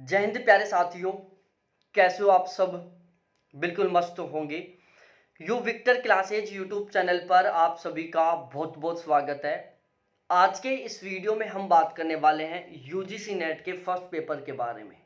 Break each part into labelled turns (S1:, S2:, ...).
S1: जय हिंद प्यारे साथियों। कैसे हो आप सब? बिल्कुल मस्त होंगे। U Victor classes YouTube channel पर आप सभी का बहुत बहुत स्वागत है। आज के इस वीडियो में हम बात करने वाले हैं यूजीसी नेट के फर्स्ट पेपर के बारे में,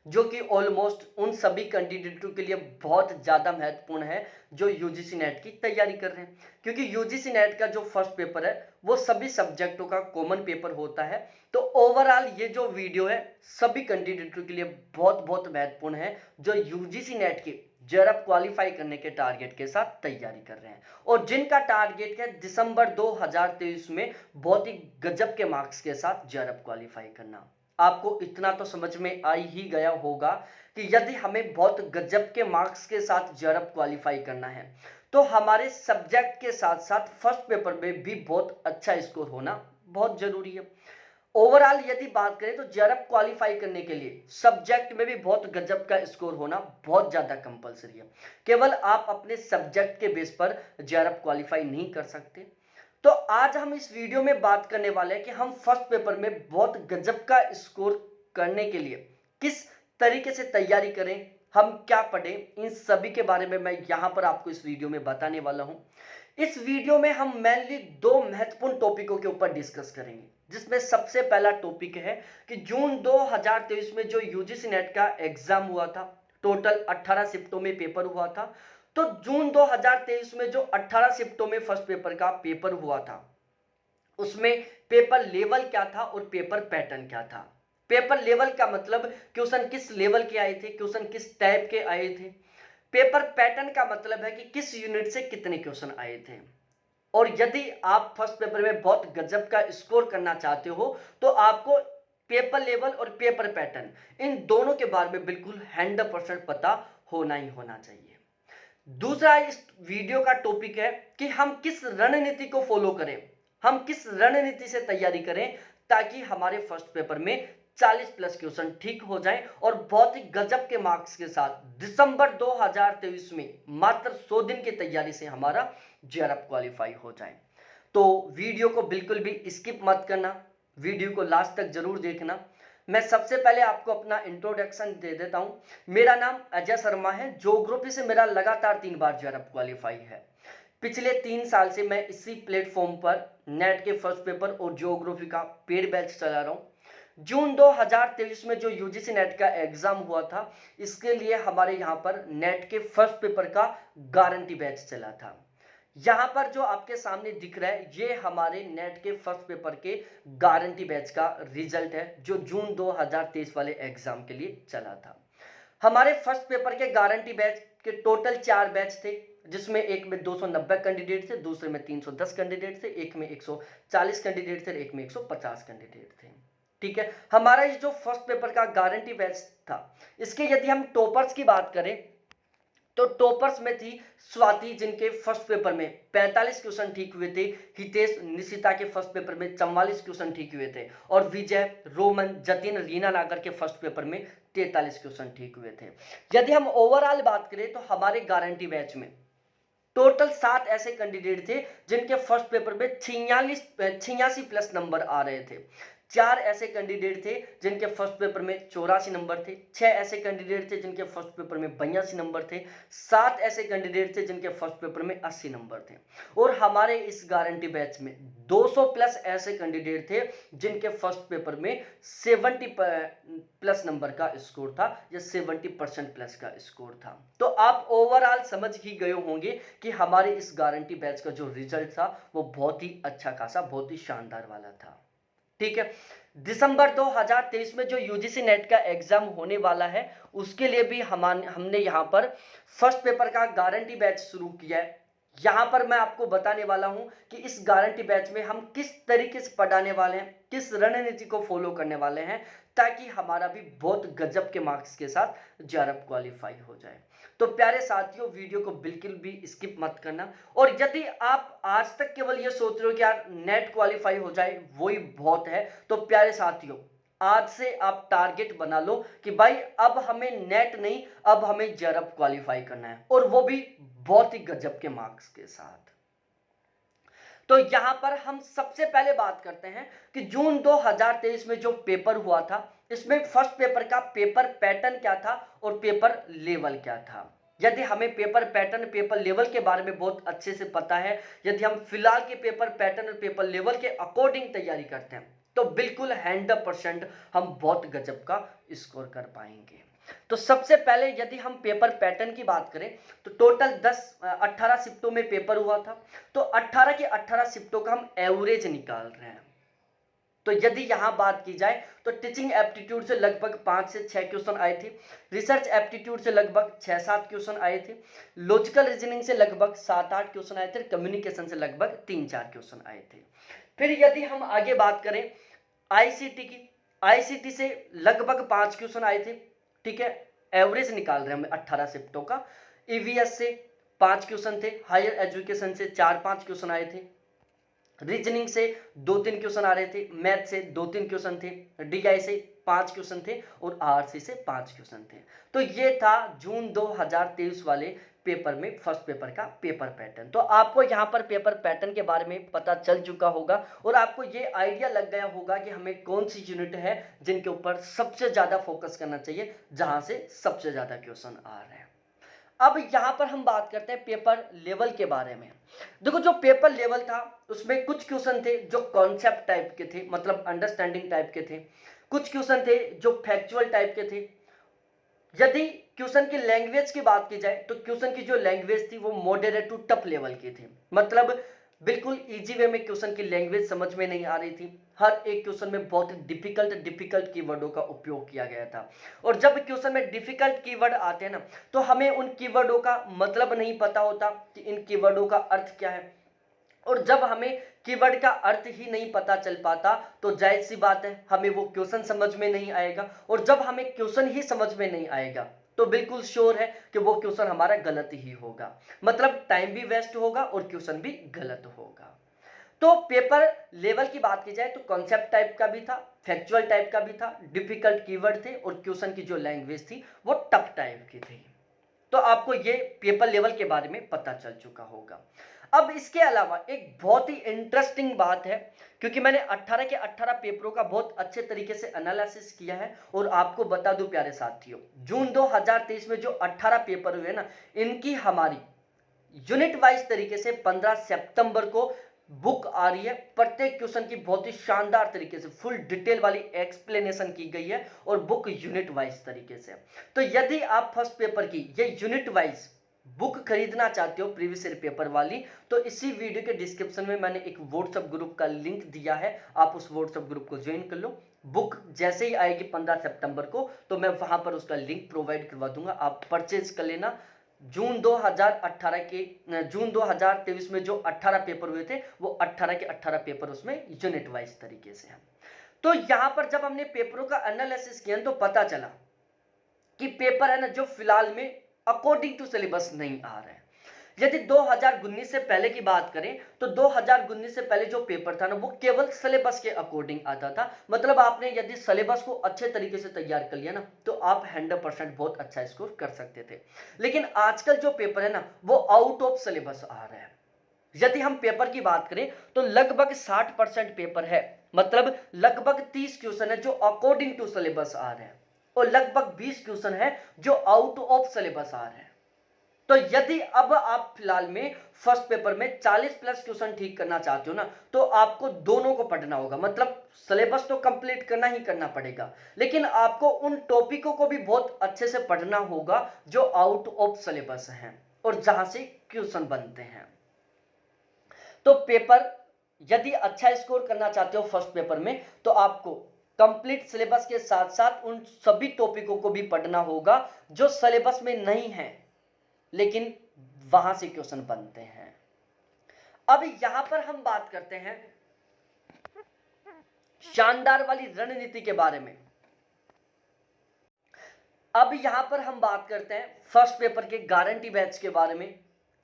S1: जो कि ऑलमोस्ट उन सभी कैंडिडेटों के लिए बहुत ज़्यादा महत्वपूर्ण है जो यूजीसी नेट की तैयारी कर रहे हैं, क्योंकि यूजीसी नेट का जो फर्स्ट पेपर है वो सभी सब्जेक्टों का कॉमन पेपर होता है। तो ओवरऑल ये जो वीडियो है सभी कैंडिडेटों के लिए बहुत बहुत महत्वपूर्ण है जो यूजीसी नेट के जेआरएफ क्वालिफाई करने के टारगेट के साथ तैयारी कर रहे हैं और जिनका टारगेट है दिसंबर 2023 में बहुत ही गजब के मार्क्स के साथ जेआरएफ क्वालिफाई करना। आपको इतना तो समझ में आ ही गया होगा कि यदि हमें बहुत गजब के मार्क्स के साथ जेआरएफ क्वालिफाई करना है तो हमारे सब्जेक्ट के साथ साथ फर्स्ट पेपर में भी बहुत अच्छा स्कोर होना बहुत जरूरी है। ओवरऑल यदि बात करें तो जेआरएफ क्वालिफाई करने के लिए सब्जेक्ट में भी बहुत गजब का स्कोर होना बहुत ज्यादा कंपलसरी है। केवल आप अपने सब्जेक्ट के बेस पर जेआरएफ क्वालिफाई नहीं कर सकते। तो आज हम इस वीडियो में बात करने वाले हैं कि हम फर्स्ट पेपर में बहुत गजब का स्कोर करने के लिए किस तरीके से तैयारी करें, हम क्या पढ़ें, इन सभी के बारे में मैं यहां पर आपको इस वीडियो में बताने वाला हूं। इस वीडियो में हम मेनली दो महत्वपूर्ण टॉपिकों के ऊपर डिस्कस करेंगे, जिसमें सबसे पहला टॉपिक है कि जून 2023 में जो यूजीसी नेट का एग्जाम हुआ था, टोटल 18 शिफ्टों में पेपर हुआ था। तो जून 2023 में जो 18 शिफ्टों में फर्स्ट पेपर का पेपर हुआ था उसमें पेपर लेवल क्या था और पेपर पैटर्न क्या था। पेपर लेवल का मतलब क्वेश्चन किस लेवल के आए थे, क्वेश्चन किस टाइप के आए थे। पेपर पैटर्न का मतलब है कि किस यूनिट से कितने क्वेश्चन आए थे। और यदि आप फर्स्ट पेपर में बहुत गजब का स्कोर करना चाहते हो तो आपको पेपर लेवल और पेपर पैटर्न इन दोनों के बारे में बिल्कुल 100% पता होना ही होना चाहिए। दूसरा इस वीडियो का टॉपिक है कि हम किस रणनीति को फॉलो करें, हम किस रणनीति से तैयारी करें ताकि हमारे फर्स्ट पेपर में 40 प्लस क्वेश्चन ठीक हो जाएं और बहुत ही गजब के मार्क्स के साथ दिसंबर 2023 में मात्र 100 दिन की तैयारी से हमारा जेआरएफ क्वालिफाई हो जाए। तो वीडियो को बिल्कुल भी स्किप मत करना, वीडियो को लास्ट तक जरूर देखना। मैं सबसे पहले आपको अपना इंट्रोडक्शन दे देता हूं। मेरा नाम अजय शर्मा है। ज्योग्राफी से मेरा लगातार 3 बार जेआरएफ क्वालिफाई है। पिछले 3 साल से मैं इसी प्लेटफॉर्म पर नेट के फर्स्ट पेपर और ज्योग्राफी का पेड बैच चला रहा हूं। जून 2023 में जो यूजीसी नेट का एग्जाम हुआ था इसके लिए हमारे यहाँ पर नेट के फर्स्ट पेपर का गारंटी बैच चला था। यहां पर जो आपके सामने दिख रहा है ये हमारे नेट के फर्स्ट पेपर के गारंटी बैच का रिजल्ट है जो जून 2023 वाले एग्जाम के लिए चला था। हमारे फर्स्ट पेपर के गारंटी बैच के टोटल 4 बैच थे, जिसमें एक में 290 कैंडिडेट थे, दूसरे में 310 कैंडिडेट थे, एक में 140 कैंडिडेट थे, एक में 150 कैंडिडेट थे। ठीक है, हमारा ये जो फर्स्ट पेपर का गारंटी बैच था इसके यदि हम टॉपर्स की बात करें तो टॉपर्स में थी स्वाति, जिनके फर्स्ट पेपर में 45 क्वेश्चन ठीक हुए थे। हितेश निशिता के फर्स्ट पेपर में 44 क्वेश्चन ठीक हुए थे और विजय, रोमन, जतिन, रीना नागर के फर्स्ट पेपर में 43 क्वेश्चन ठीक हुए थे। यदि हम ओवरऑल बात करें तो हमारे गारंटी बैच में टोटल 7 ऐसे कैंडिडेट थे जिनके फर्स्ट पेपर में 86 प्लस नंबर आ रहे थे। 4 ऐसे कैंडिडेट थे जिनके फर्स्ट पेपर में 84 नंबर थे। 6 ऐसे कैंडिडेट थे जिनके फर्स्ट पेपर में 82 नंबर थे। 7 ऐसे कैंडिडेट थे जिनके फर्स्ट पेपर में 80 नंबर थे। और हमारे इस गारंटी बैच में 200 प्लस ऐसे कैंडिडेट थे जिनके फर्स्ट पेपर में 70 प्लस नंबर का स्कोर था या 70% प्लस का स्कोर था। तो आप ओवरऑल समझ ही गए होंगे कि हमारे इस गारंटी बैच का जो रिजल्ट था वो बहुत ही अच्छा खासा, बहुत ही शानदार वाला था। ठीक है, दिसंबर 2023 में जो यूजीसी नेट का एग्जाम होने वाला है उसके लिए भी हमने यहाँ पर फर्स्ट पेपर का गारंटी बैच शुरू किया है। यहाँ पर मैं आपको बताने वाला हूँ कि इस गारंटी बैच में हम किस तरीके से पढ़ाने वाले हैं, किस रणनीति को फॉलो करने वाले हैं ताकि हमारा भी बहुत गजब के मार्क्स के साथ जेआरएफ क्वालिफाई हो जाए। तो प्यारे साथियों, वीडियो को बिल्कुल भी स्किप मत करना। और यदि आप आज तक केवल ये सोच रहे हो कि यार नेट क्वालिफाई हो जाए वही बहुत है, तो प्यारे साथियों आज से आप टारगेट बना लो कि भाई अब हमें नेट नहीं, अब हमें जेआरएफ क्वालिफाई करना है और वो भी बहुत ही गजब के मार्क्स के साथ। तो यहां पर हम सबसे पहले बात करते हैं कि जून 2023 में जो पेपर हुआ था इसमें फर्स्ट पेपर का पेपर पैटर्न क्या था और पेपर लेवल क्या था। यदि हमें पेपर पैटर्न पेपर लेवल के बारे में बहुत अच्छे से पता है, यदि हम फिलहाल के पेपर पैटर्न और पेपर लेवल के अकॉर्डिंग तैयारी करते हैं, तो बिल्कुल 100% हम बहुत गजब का स्कोर कर पाएंगे। तो सबसे पहले यदि हम पेपर पैटर्न की बात करें तो टोटल 18 शिफ्टों में पेपर हुआ था। तो 18 के 18 शिफ्टों का हम एवरेज निकाल रहे हैं। तो यदि यहां बात की जाए तो टीचिंग एप्टीट्यूड से लगभग 5 से 6 क्वेश्चन आए थे, रिसर्च एप्टीट्यूड से लगभग 6-7 क्वेश्चन आए थे, लॉजिकल रीजनिंग से लगभग 7-8 क्वेश्चन आए थे, कम्युनिकेशन से लगभग 3-4 क्वेश्चन आए थे। फिर यदि हम आगे बात करें आईसीटी की, आईसीटी से लगभग 5 क्वेश्चन आए थे, ठीक है, एवरेज निकाल रहे हैं हम 18 शिफ्टों का। ईवीएस से 5 क्वेश्चन थे, हायर एजुकेशन से 4-5 क्वेश्चन आए थे, रीजनिंग से 2-3 क्वेश्चन आ रहे थे, मैथ से 2-3 क्वेश्चन थे, डीआई से 5 क्वेश्चन थे और आरसी से 5 क्वेश्चन थे। तो ये था जून 2023 वाले पेपर में फर्स्ट पेपर का पेपर पैटर्न। तो आपको यहाँ पर पेपर पैटर्न के बारे में पता चल चुका होगा और आपको ये आइडिया लग गया होगा कि हमें कौन सी यूनिट है जिनके ऊपर सबसे ज़्यादा फोकस करना चाहिए, जहाँ से सबसे ज़्यादा क्वेश्चन आ रहे हैं। अब यहां पर हम बात करते हैं पेपर लेवल के बारे में। देखो, जो पेपर लेवल था उसमें कुछ क्वेश्चन थे जो कॉन्सेप्ट टाइप के थे, मतलब अंडरस्टैंडिंग टाइप के थे, कुछ क्वेश्चन थे जो फैक्चुअल टाइप के थे। यदि क्वेश्चन की लैंग्वेज की बात की जाए तो क्वेश्चन की जो लैंग्वेज थी वो मॉडरेट टू टफ लेवल की थी, मतलब बिल्कुल इजी वे में क्वेश्चन की लैंग्वेज समझ में नहीं आ रही थी। हर एक क्वेश्चन में बहुत डिफिकल्ट कीवर्डों का उपयोग किया गया था। और जब क्वेश्चन में डिफिकल्ट कीवर्ड आते हैं ना, तो हमें उन कीवर्डों का मतलब नहीं पता होता कि इन कीवर्डों का अर्थ क्या है। और जब हमें कीवर्ड का अर्थ ही नहीं पता चल पाता तो जायज सी बात है हमें वो क्वेश्चन समझ में नहीं आएगा। और जब हमें क्वेश्चन ही समझ में नहीं आएगा तो बिल्कुल श्योर है कि वो क्वेश्चन हमारा गलत ही होगा, मतलब टाइम भी वेस्ट होगा और क्वेश्चन भी गलत होगा। तो पेपर लेवल की बात की जाए तो कॉन्सेप्ट टाइप का भी था, फैक्चुअल टाइप का भी था, डिफिकल्ट कीवर्ड थे और क्वेश्चन की जो लैंग्वेज थी वो टफ टाइप की थी। तो आपको ये पेपर लेवल के बारे में पता चल चुका होगा। अब इसके अलावा एक बहुत ही इंटरेस्टिंग बात है, क्योंकि मैंने 18 के 18 पेपरों का बहुत अच्छे तरीके से एनालिसिस किया है और आपको बता दूं प्यारे साथियों, जून 2023 में जो 18 पेपर हुए ना, इनकी हमारी यूनिट वाइज तरीके से 15 सितंबर को बुक आ रही है। प्रत्येक क्वेश्चन की बहुत ही शानदार तरीके से फुल डिटेल वाली एक्सप्लेनेशन की गई है और बुक यूनिट वाइज तरीके से। तो यदि आप फर्स्ट पेपर की ये यूनिट वाइज बुक खरीदना चाहते हो प्रीवियस ईयर पेपर वाली, तो इसी वीडियो के डिस्क्रिप्शन में मैंने एक व्हाट्सएप ग्रुप का लिंक दिया है, आप उस व्हाट्सएप ग्रुप को ज्वाइन कर लो। बुक जैसे ही आएगी 15 सितंबर को तो मैं वहां पर उसका लिंक प्रोवाइड करवा दूंगा, आप परचेज कर लेना। जून 2023 में जो 18 पेपर हुए थे वो 18 के 18 पेपर उसमें यूनिट वाइज तरीके से हैं। तो यहां पर जब हमने पेपरों का एनालिसिस किया तो पता चला कि पेपर है ना जो फिलहाल में अकॉर्डिंग टू सिलेबस नहीं आ रहे हैं। यदि 2019 से पहले की बात करें तो 2019 से पहले जो पेपर था ना वो केवल सिलेबस के अकॉर्डिंग आता था, मतलब आपने यदि सिलेबस को अच्छे तरीके से तैयार कर लिया ना तो आप 100% बहुत अच्छा स्कोर कर सकते थे। लेकिन आजकल जो पेपर है ना वो आउट ऑफ सिलेबस आ रहा है। यदि हम पेपर की बात करें तो लगभग 60% पेपर है, मतलब लगभग 30 क्वेश्चन है जो अकॉर्डिंग टू सिलेबस आ रहे हैं और लगभग 20 क्वेश्चन है जो आउट ऑफ सिलेबस आ रहे हैं। तो यदि अब आप फिलहाल में फर्स्ट पेपर में 40 प्लस क्वेश्चन ठीक करना चाहते हो ना तो आपको दोनों को पढ़ना होगा, मतलब सिलेबस तो कंप्लीट करना ही करना पड़ेगा, लेकिन आपको उन टॉपिकों को भी बहुत अच्छे से पढ़ना होगा जो आउट ऑफ सिलेबस हैं और जहां से क्वेश्चन बनते हैं। तो पेपर यदि अच्छा स्कोर करना चाहते हो फर्स्ट पेपर में तो आपको कंप्लीट सिलेबस के साथ साथ उन सभी टॉपिकों को भी पढ़ना होगा जो सिलेबस में नहीं है लेकिन वहां से क्वेश्चन बनते हैं। अब यहां पर हम बात करते हैं शानदार वाली रणनीति के बारे में। अब यहां पर हम बात करते हैं फर्स्ट पेपर के गारंटी बैच के बारे में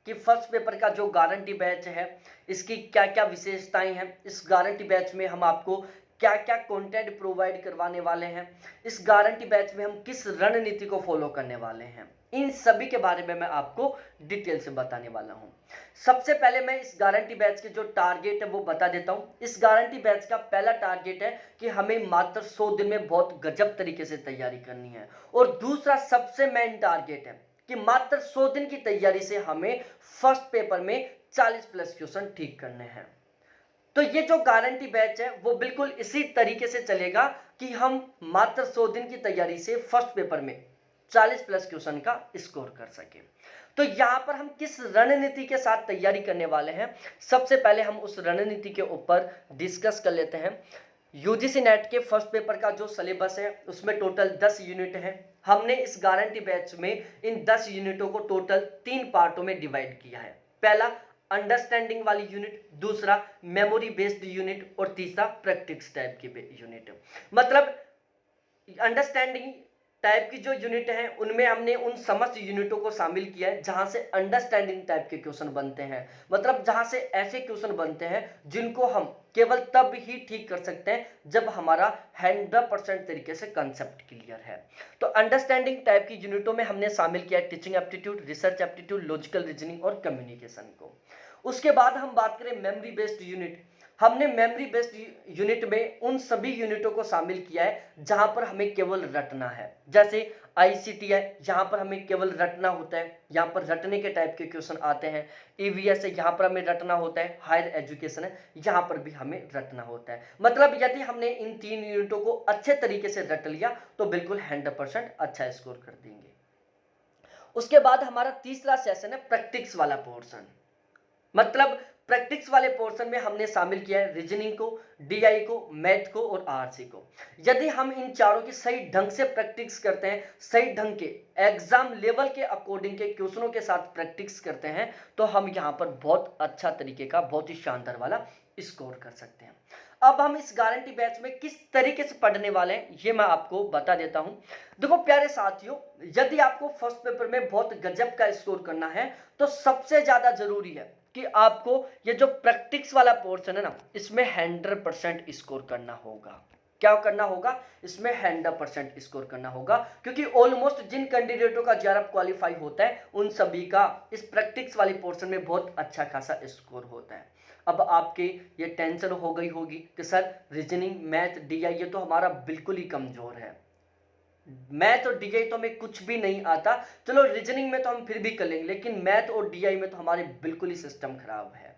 S1: कि फर्स्ट पेपर का जो गारंटी बैच है इसकी क्या क्या विशेषताएं हैं, इस गारंटी बैच में हम आपको क्या क्या कंटेंट प्रोवाइड करवाने वाले हैं, इस गारंटी बैच में हम किस रणनीति को फॉलो करने वाले हैं, इन सभी के बारे में मैं आपको डिटेल से बताने वाला हूं। सबसे पहले मैं इस गारंटी बैच के जो टारगेट है वो बता देता हूं। इस गारंटी बैच का पहला टारगेट है कि हमें मात्र 100 दिन में बहुत गजब तरीके से तैयारी करनी है, और दूसरा सबसे मेन टारगेट है कि मात्र 100 दिन की तैयारी से हमें फर्स्ट पेपर में 40 प्लस क्वेश्चन ठीक करने हैं। तो ये जो गारंटी बैच है वो बिल्कुल इसी तरीके से चलेगा कि हम मात्र 100 दिन की तैयारी से फर्स्ट पेपर में 40 प्लस क्वेश्चन का स्कोर कर सके। तो यहां पर हम किस रणनीति के साथ तैयारी करने वाले हैं, सबसे पहले हम उस रणनीति के ऊपर डिस्कस कर लेते हैं। यूजीसी नेट के फर्स्ट पेपर का जो सिलेबस है उसमें टोटल 10 यूनिट है। हमने इस गारंटी बैच में इन 10 यूनिटों को टोटल 3 पार्टों में डिवाइड किया है। पहला अंडरस्टैंडिंग वाली यूनिट, दूसरा मेमोरी बेस्ड यूनिट और तीसरा प्रैक्टिस टाइप की यूनिट। मतलब अंडरस्टैंडिंग टाइप की जो यूनिट है उनमें हमने उन समस्त यूनिटों को शामिल किया है जहां से अंडरस्टैंडिंग टाइप के क्वेश्चन बनते हैं, मतलब जहां से ऐसे क्वेश्चन बनते हैं जिनको हम केवल तब ही ठीक कर सकते हैं जब हमारा 100% तरीके से कंसेप्ट क्लियर है। तो अंडरस्टैंडिंग टाइप की यूनिटों में हमने शामिल किया है teaching aptitude, research aptitude, logical reasoning और कम्युनिकेशन को। उसके बाद हम बात करें मेमोरी बेस्ड यूनिट, हमने मेमोरी बेस्ड यूनिट में उन सभी यूनिटों को शामिल किया है जहां पर हमें केवल रटना है। जैसे आईसीटी है, यहाँ पर हमें केवल रटना होता है, यहाँ पर रटने के टाइप के क्वेश्चन आते हैं। ईवीएस है, यहाँ पर हमें रटना होता है। हायर एजुकेशन है, यहाँ पर भी हमें रटना होता है। मतलब यदि हमने इन 3 यूनिटों को अच्छे तरीके से रट लिया तो बिल्कुल 100% अच्छा स्कोर कर देंगे। उसके बाद हमारा तीसरा सेशन है प्रैक्टिस वाला पोर्शन। मतलब प्रैक्टिस वाले पोर्शन में हमने शामिल किया है रीजनिंग को, डीआई को, मैथ को और आरसी को। यदि हम इन चारों की सही ढंग से प्रैक्टिस करते हैं, सही ढंग के एग्जाम लेवल के अकॉर्डिंग के क्वेश्चनों के साथ प्रैक्टिस करते हैं, तो हम यहाँ पर बहुत अच्छा तरीके का, बहुत ही शानदार वाला स्कोर कर सकते हैं। अब हम इस गारंटी बैच में किस तरीके से पढ़ने वाले हैं ये मैं आपको बता देता हूं। देखो प्यारे साथियों, यदि आपको फर्स्ट पेपर में बहुत गजब का स्कोर करना है तो सबसे ज्यादा जरूरी है कि आपको ये जो प्रैक्टिस वाला पोर्शन है ना, इसमें 100% स्कोर करना होगा। क्या करना होगा? इसमें 100% स्कोर करना होगा, क्योंकि ऑलमोस्ट जिन कैंडिडेटों का जेआरएफ क्वालिफाई होता है उन सभी का इस प्रैक्टिस वाली पोर्शन में बहुत अच्छा खासा स्कोर होता है। अब आपके ये टेंशन हो गई होगी कि सर रीजनिंग, मैथ, डीआई ये तो हमारा बिल्कुल ही कमजोर है, मैथ और डीआई तो हमें कुछ भी नहीं आता। चलो रीजनिंग में तो हम फिर भी कर लेंगे, लेकिन मैथ और डीआई में तो हमारे बिल्कुल ही सिस्टम खराब है।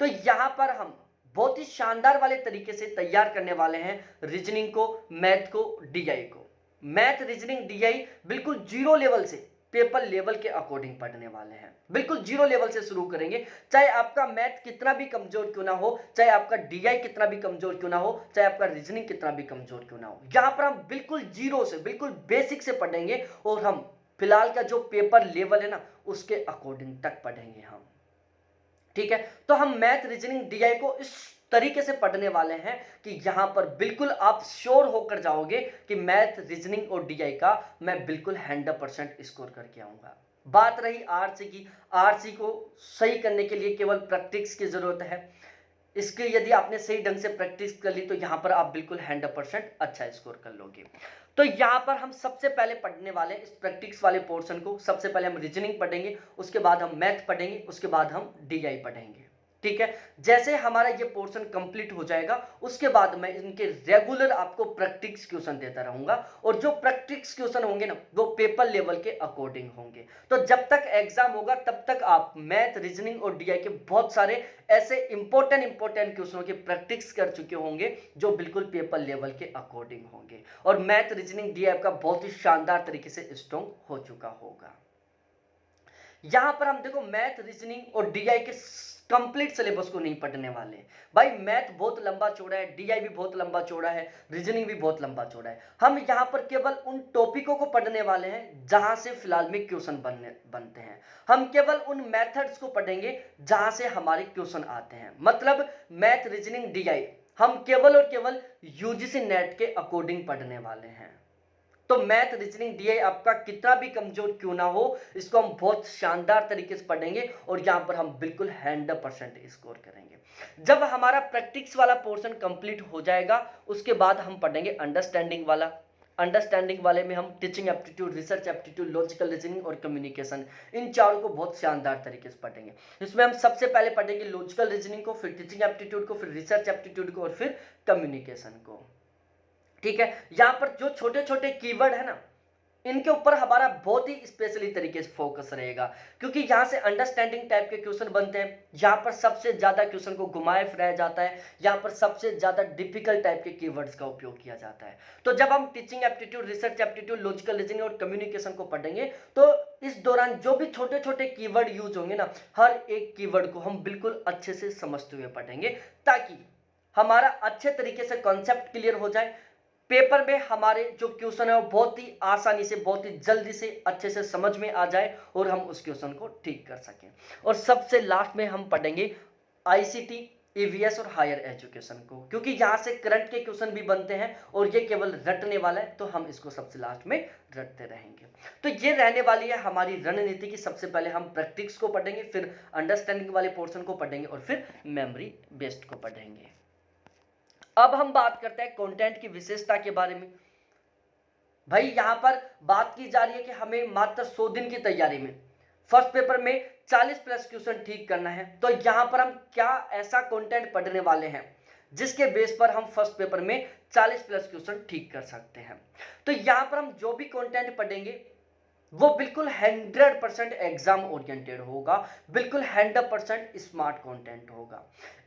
S1: तो यहां पर हम बहुत ही शानदार वाले तरीके से तैयार करने वाले हैं रीजनिंग को, मैथ को, डीआई को। मैथ, रीजनिंग, डीआई बिल्कुल जीरो लेवल से पेपर लेवल के अकॉर्डिंग पढ़ने वाले हैं। बिल्कुल जीरो लेवल से शुरू करेंगे, चाहे आपका मैथ कितना भी कमजोर क्यों ना हो, चाहे आपका डीआई कितना भी कमजोर क्यों ना हो, चाहे आपका रीजनिंग कितना भी कमजोर क्यों ना हो। यहां पर हम बिल्कुल जीरो से, बिल्कुल बेसिक से पढ़ेंगे और हम फिलहाल का जो पेपर लेवल है ना उसके अकॉर्डिंग तक पढ़ेंगे हम। ठीक है, तो हम मैथ, रीजनिंग, डीआई को इस तरीके से पढ़ने वाले हैं कि यहां पर बिल्कुल आप श्योर होकर जाओगे कि मैथ, रीजनिंग और डीआई का मैं बिल्कुल 100% स्कोर करके आऊंगा। बात रही आरसी की, आरसी को सही करने के लिए केवल प्रैक्टिस की जरूरत है। इसके यदि आपने सही ढंग से प्रैक्टिस कर ली तो यहां पर आप बिल्कुल 100% अच्छा स्कोर कर लोगे। तो यहां पर हम सबसे पहले पढ़ने वाले इस प्रैक्टिस वाले पोर्शन को। सबसे पहले हम रीजनिंग पढ़ेंगे, उसके बाद हम मैथ पढ़ेंगे, उसके बाद हम डीआई पढ़ेंगे। ठीक है, जैसे हमारा ये पोर्शन कंप्लीट हो जाएगा उसके बाद मैं इनके रेगुलर आपको प्रैक्टिस क्वेश्चन देता रहूंगा, और जो प्रैक्टिस क्वेश्चन होंगे ना वो पेपर लेवल के अकॉर्डिंग होंगे। तो जब तक एग्जाम होगा तब तक आप मैथ, रीजनिंग और डीआई के बहुत सारे ऐसे इंपॉर्टेंट क्वेश्चनों की प्रैक्टिस कर चुके होंगे जो बिल्कुल पेपर लेवल के अकॉर्डिंग होंगे, और मैथ, रीजनिंग, डीआई का बहुत ही शानदार तरीके से स्ट्रॉन्ग हो चुका होगा। यहां पर हम देखो मैथ, रीजनिंग और डीआई के कंप्लीट सिलेबस को नहीं पढ़ने वाले। भाई मैथ बहुत लंबा चौड़ा है, डीआई भी बहुत लंबा चौड़ा है, रीजनिंग भी बहुत लंबा चौड़ा है। हम यहां पर केवल उन टॉपिकों को पढ़ने वाले हैं जहां से फिलहाल में क्वेश्चन बनते हैं। हम केवल उन मेथड्स को पढ़ेंगे जहां से हमारे क्वेश्चन आते हैं। मतलब मैथ, रीजनिंग, डीआई हम केवल और केवल यूजीसी नेट के अकॉर्डिंग पढ़ने वाले हैं। तो मैथ रीजनिंग डीआई आपका कितना भी कमजोर क्यों ना हो, इसको हम बहुत शानदार तरीके से पढ़ेंगे और यहाँ पर हम बिल्कुल 100% स्कोर करेंगे। जब हमारा प्रैक्टिस वाला पोर्शन कंप्लीट हो जाएगा उसके बाद हम पढ़ेंगे अंडरस्टैंडिंग वाला। अंडरस्टैंडिंग वाले में हम teaching aptitude, research aptitude, logical reasoning और कम्युनिकेशन, इन चारों को बहुत शानदार तरीके से पढ़ेंगे। इसमें हम सबसे पहले पढ़ेंगे लॉजिकल रीजनिंग को, फिर टीचिंग एप्टीट्यूड को, फिर रिसर्च एप्टीट्यूड को और फिर कम्युनिकेशन को। ठीक है, यहां पर जो छोटे छोटे कीवर्ड है ना, इनके ऊपर हमारा बहुत ही स्पेशली तरीके से फोकस रहेगा, क्योंकि यहां से अंडरस्टैंडिंग टाइप के क्वेश्चन बनते हैं। यहां पर सबसे ज्यादा क्वेश्चन को घुमाए फिराया जाता है, यहां पर सबसे ज्यादा डिफिकल्ट टाइप के कीवर्ड्स का उपयोग किया जाता है। तो जब हम teaching aptitude, research aptitude, logical reasoning और कम्युनिकेशन को पढ़ेंगे तो इस दौरान जो भी छोटे छोटे कीवर्ड यूज होंगे ना, हर एक कीवर्ड को हम बिल्कुल अच्छे से समझते हुए पढ़ेंगे, ताकि हमारा अच्छे तरीके से कॉन्सेप्ट क्लियर हो जाए। पेपर में हमारे जो क्वेश्चन है वो बहुत ही आसानी से, बहुत ही जल्दी से, अच्छे से समझ में आ जाए और हम उस क्वेश्चन को ठीक कर सकें। और सबसे लास्ट में हम पढ़ेंगे आईसीटी, ईवीएस और हायर एजुकेशन को, क्योंकि यहाँ से करंट के क्वेश्चन भी बनते हैं और ये केवल रटने वाला है, तो हम इसको सबसे लास्ट में रटते रहेंगे। तो ये रहने वाली है हमारी रणनीति की। सबसे पहले हम प्रैक्टिस को पढ़ेंगे, फिर अंडरस्टैंडिंग वाले पोर्शन को पढ़ेंगे और फिर मेमोरी बेस्ड को पढ़ेंगे। अब हम बात करते हैं कंटेंट की विशेषता के बारे में। भाई यहां पर बात की जा रही है कि हमें मात्र 100 दिन की तैयारी में फर्स्ट पेपर में 40 प्लस क्वेश्चन ठीक करना है। तो यहां पर हम क्या ऐसा कंटेंट पढ़ने वाले हैं जिसके बेस पर हम फर्स्ट पेपर में 40 प्लस क्वेश्चन ठीक कर सकते हैं। तो यहां पर हम जो भी कंटेंट पढ़ेंगे वो बिल्कुल 100% एग्जाम ओरिएंटेड होगा, बिल्कुल 100% स्मार्ट कंटेंट होगा।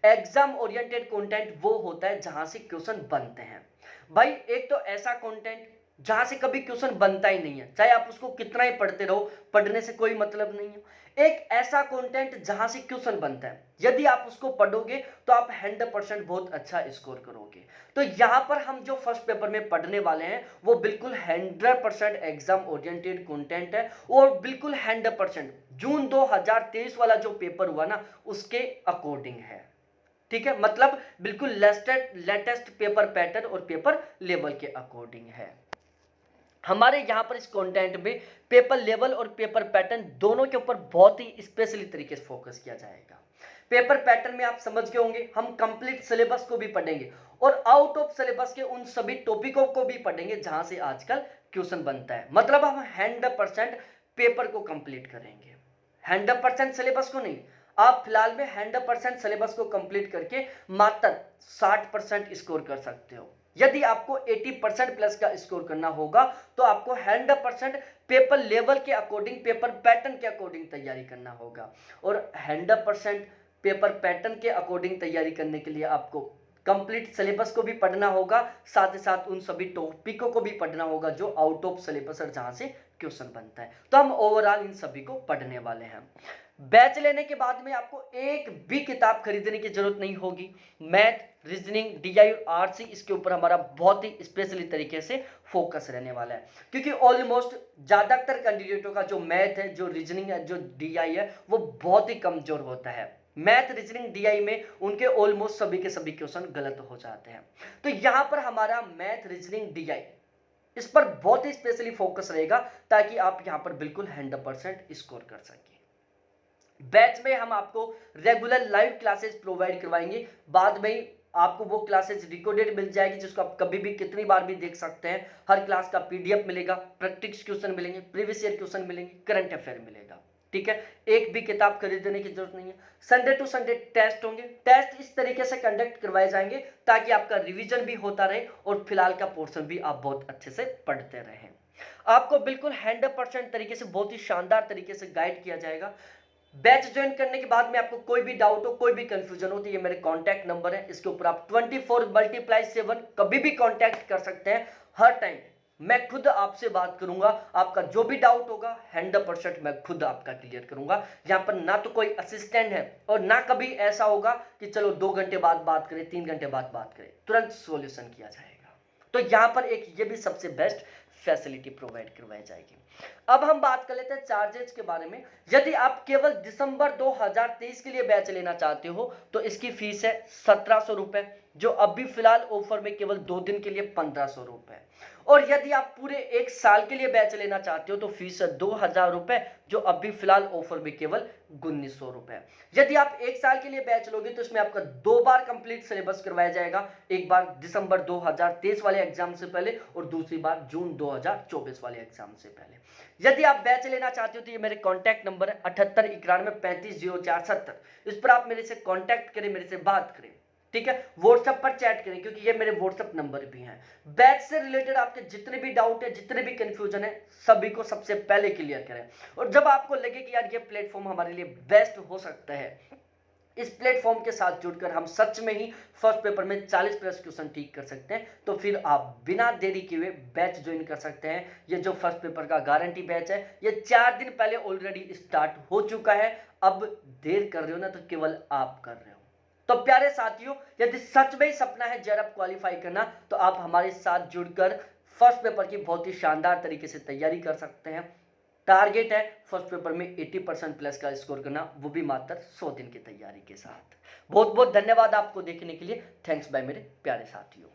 S1: एग्जाम ओरिएंटेड कंटेंट वो होता है जहां से क्वेश्चन बनते हैं। भाई एक तो ऐसा कंटेंट जहां से कभी क्वेश्चन बनता ही नहीं है, चाहे आप उसको कितना ही पढ़ते रहो, पढ़ने से कोई मतलब नहीं है। एक ऐसा कंटेंट जहां से क्वेश्चन बनता है, यदि आप उसको पढ़ोगे तो आप 100% बहुत अच्छा स्कोर करोगे। तो यहां पर हम जो फर्स्ट पेपर में पढ़ने वाले हैं वो बिल्कुल 100% एग्जाम ओरिएंटेड कंटेंट है और बिल्कुल 100% जून 2023 वाला जो पेपर हुआ ना उसके अकॉर्डिंग है। ठीक है, मतलब बिल्कुल लेटेस्ट पेपर पैटर्न और पेपर लेवल के अकॉर्डिंग है। हमारे यहां पर इस कंटेंट में पेपर लेवल और पेपर पैटर्न दोनों के ऊपर बहुत ही स्पेशली तरीके से फोकस किया जाएगा। पेपर पैटर्न में आप समझ गए होंगे, हम कंप्लीट सिलेबस को भी पढ़ेंगे और आउट ऑफ सिलेबस के उन सभी टॉपिकों को भी पढ़ेंगे जहां से आजकल क्वेश्चन बनता है। मतलब हम 100% पेपर को कंप्लीट करेंगे, 100% सिलेबस को नहीं। आप फिलहाल में 100% सिलेबस को कंप्लीट करके मात्र 60% स्कोर कर सकते हो। यदि आपको 80% प्लस का स्कोर करना होगा तो आपको 100% पेपर लेवल के अकॉर्डिंग, पेपर पैटर्न के अकॉर्डिंग तैयारी करना होगा। और 100% पेपर पैटर्न के अकॉर्डिंग तैयारी करने के लिए आपको कंप्लीट सिलेबस को भी पढ़ना होगा, साथ ही साथ उन सभी टॉपिकों को भी पढ़ना होगा जो आउट ऑफ सिलेबस और जहां से क्वेश्चन बनता है। तो हम ओवरऑल इन सभी को पढ़ने वाले हैं। बैच लेने के बाद में आपको एक भी किताब खरीदने की जरूरत नहीं होगी। मैथ, रीजनिंग, डीआई और आरसी, इसके ऊपर हमारा बहुत ही स्पेशली तरीके से फोकस रहने वाला है, क्योंकि ऑलमोस्ट ज्यादातर कैंडिडेटों का जो मैथ है, जो रीजनिंग है, जो डीआई है, वो बहुत ही कमजोर होता है। मैथ, रीजनिंग, डीआई में उनके ऑलमोस्ट सभी के सभी क्वेश्चन गलत हो जाते हैं। तो यहां पर हमारा मैथ, रीजनिंग, डीआई, इस पर बहुत ही स्पेशली फोकस रहेगा ताकि आप यहां पर बिल्कुल 100% स्कोर कर सकें। बैच में हम आपको रेगुलर लाइव क्लासेस प्रोवाइड करवाएंगे, बाद में आपको वो क्लासेस रिकॉर्डेड मिल जाएगी जिसको आप कभी भी कितनी बार भी देख सकते हैं। हर क्लास का पीडीएफ मिलेगा, प्रैक्टिस क्वेश्चन मिलेंगे, प्रीवियस ईयर क्वेश्चन मिलेंगे, करंट अफेयर मिलेगा। ठीक है, एक भी किताब खरीदने की जरूरत नहीं है। संडे टू संडे टेस्ट होंगे, टेस्ट इस तरीके से कंडक्ट करवाए जाएंगे ताकि आपका रिवीजन भी होता रहे और फिलहाल का पोर्शन भी आप बहुत अच्छे से पढ़ते रहें। आपको बिल्कुल 100% तरीके से, बहुत ही शानदार तरीके से गाइड किया जाएगा। बैच ज्वाइन करने के बाद में आपको कोई भी डाउट हो, कोई भी कंफ्यूजन हो तो ये मेरे कांटेक्ट नंबर है, इसके ऊपर आप 24/7 कभी भी कांटेक्ट कर सकते हैं। हर टाइम मैं खुद आपसे बात करूंगा, आपका जो भी डाउट होगा 100% मैं खुद आपका क्लियर करूंगा। यहाँ पर ना तो कोई असिस्टेंट है और ना कभी ऐसा होगा कि चलो 2 घंटे बाद बात करें, 3 घंटे बाद बात करें, तुरंत सॉल्यूशन किया जाएगा। तो यहाँ पर एक ये भी सबसे बेस्ट फैसिलिटी प्रोवाइड करवाई जाएगी। अब हम बात कर लेते हैं चार्जेस के बारे में। यदि आप केवल दिसंबर 2023 के लिए बैच लेना चाहते हो तो इसकी फीस है 1700 रुपए। जो अभी फिलहाल ऑफर में केवल 2 दिन के लिए 1500 रुपए। और यदि आप पूरे 1 साल के लिए बैच लेना चाहते हो तो फीस है 2000 रुपए, जो अभी फिलहाल ऑफर में केवल 1900 रुपए। यदि आप 1 साल के लिए बैच लोगे तो इसमें आपका 2 बार कंप्लीट सिलेबस करवाया जाएगा, एक बार दिसंबर 2023 वाले एग्जाम से पहले और दूसरी बार जून 2024 वाले एग्जाम से पहले। यदि आप बैच लेना चाहते हो तो ये मेरे कॉन्टैक्ट नंबर है 7891350470। इस पर आप मेरे से कॉन्टैक्ट करें, मेरे से बात करें, ठीक है। व्हाट्सएप पर चैट करें क्योंकि ये मेरे व्हाट्सएप नंबर भी हैं। बैच से रिलेटेड आपके जितने भी डाउट है, जितने भी कंफ्यूजन है, सभी को सबसे पहले क्लियर करें। और जब आपको लगे कि यार ये प्लेटफॉर्म हमारे लिए बेस्ट हो सकता है, इस प्लेटफॉर्म के साथ जुड़कर हम सच में ही फर्स्ट पेपर में 40+ क्वेश्चन ठीक कर सकते हैं, तो फिर आप बिना देरी किए बैच ज्वाइन कर सकते हैं। ये जो फर्स्ट पेपर का गारंटी बैच है, ये 4 दिन पहले ऑलरेडी स्टार्ट हो चुका है। अब देर कर रहे हो ना तो केवल आप कर रहे हो। तो प्यारे साथियों, यदि सच में ही सपना है जेआरएफ क्वालिफाई करना, तो आप हमारे साथ जुड़कर फर्स्ट पेपर की बहुत ही शानदार तरीके से तैयारी कर सकते हैं। टारगेट है फर्स्ट पेपर में 80% प्लस का स्कोर करना, वो भी मात्र 100 दिन की तैयारी के साथ। बहुत बहुत धन्यवाद आपको देखने के लिए। थैंक्स बाय मेरे प्यारे साथियों।